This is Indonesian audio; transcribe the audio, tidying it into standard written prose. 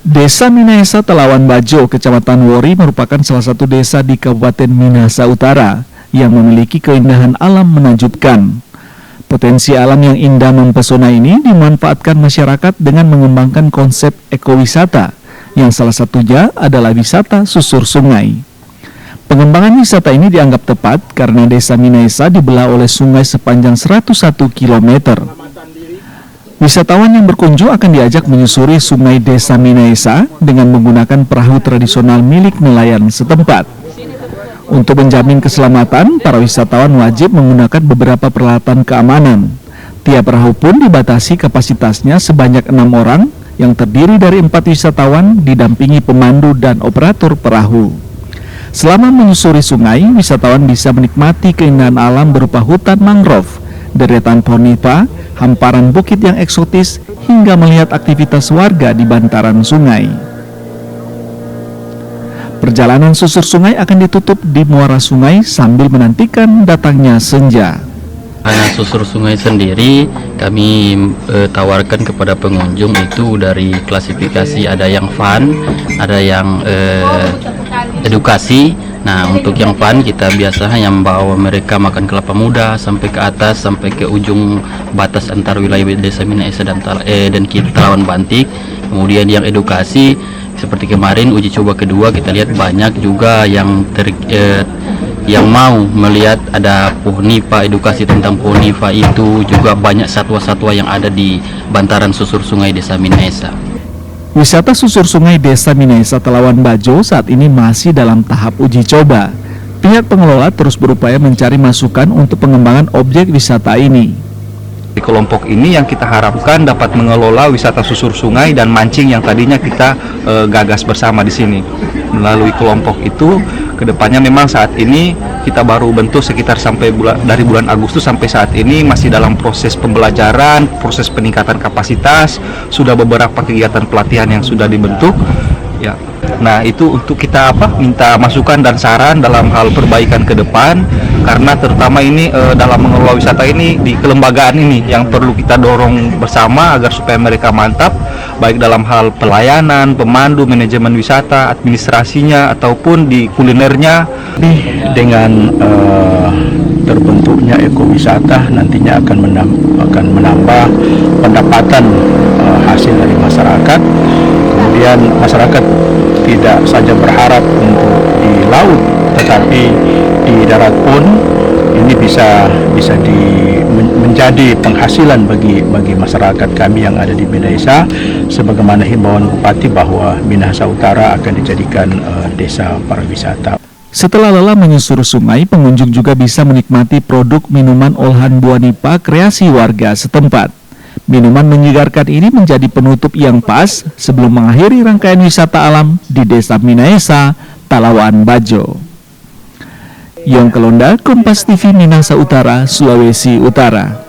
Desa Minahasa, Talawan Bajo, Kecamatan Wori merupakan salah satu desa di Kabupaten Minahasa Utara yang memiliki keindahan alam menakjubkan. Potensi alam yang indah mempesona ini dimanfaatkan masyarakat dengan mengembangkan konsep ekowisata, yang salah satunya adalah wisata susur sungai. Pengembangan wisata ini dianggap tepat karena desa Minahasa dibelah oleh sungai sepanjang 101 km. Wisatawan yang berkunjung akan diajak menyusuri sungai desa Minahasa dengan menggunakan perahu tradisional milik nelayan setempat. Untuk menjamin keselamatan, para wisatawan wajib menggunakan beberapa peralatan keamanan. Tiap perahu pun dibatasi kapasitasnya sebanyak 6 orang yang terdiri dari 4 wisatawan didampingi pemandu dan operator perahu. Selama menyusuri sungai, wisatawan bisa menikmati keindahan alam berupa hutan mangrove, deretan pohon nipah, hamparan bukit yang eksotis, hingga melihat aktivitas warga di bantaran sungai. Perjalanan susur sungai akan ditutup di muara sungai sambil menantikan datangnya senja. Susur sungai sendiri kami tawarkan kepada pengunjung itu dari klasifikasi, ada yang fun, ada yang edukasi. Nah, untuk yang fun kita biasanya membawa mereka makan kelapa muda sampai ke atas, sampai ke ujung batas antar wilayah desa Minahasa dan kita Talawan Bantik. Kemudian yang edukasi seperti kemarin uji coba kedua, kita lihat banyak juga yang mau melihat ada pohon nipah, edukasi tentang pohon nipah, itu juga banyak satwa-satwa yang ada di bantaran susur sungai desa Minahasa. Wisata susur sungai desa Minahasa Talawan Bajo saat ini masih dalam tahap uji coba. Pihak pengelola terus berupaya mencari masukan untuk pengembangan objek wisata ini. Di kelompok ini yang kita harapkan dapat mengelola wisata susur sungai dan mancing yang tadinya kita gagas bersama di sini. Melalui kelompok itu, kedepannya memang saat ini kita baru bentuk sekitar dari bulan Agustus sampai saat ini masih dalam proses pembelajaran, proses peningkatan kapasitas, sudah beberapa kegiatan pelatihan yang sudah dibentuk. Ya. Nah, itu untuk kita minta masukan dan saran dalam hal perbaikan ke depan, karena terutama ini dalam mengelola wisata ini di kelembagaan ini yang perlu kita dorong bersama agar supaya mereka mantap, baik dalam hal pelayanan, pemandu, manajemen wisata, administrasinya ataupun di kulinernya. Dengan terbentuknya ekowisata nantinya akan menambah pendapatan hasil dari masyarakat. Kemudian masyarakat tidak saja berharap untuk di laut, tetapi di darat pun ini bisa menjadi penghasilan bagi masyarakat kami yang ada di Minahasa, sebagaimana himbauan Bupati bahwa Minahasa Utara akan dijadikan desa pariwisata. Setelah lelah menyusur sungai, pengunjung juga bisa menikmati produk minuman olahan buah nipah kreasi warga setempat. Minuman menyegarkan ini menjadi penutup yang pas sebelum mengakhiri rangkaian wisata alam di desa Minahasa, Talawan Bajo. Yong Kelonda, Kompas TV, Minahasa Utara, Sulawesi Utara.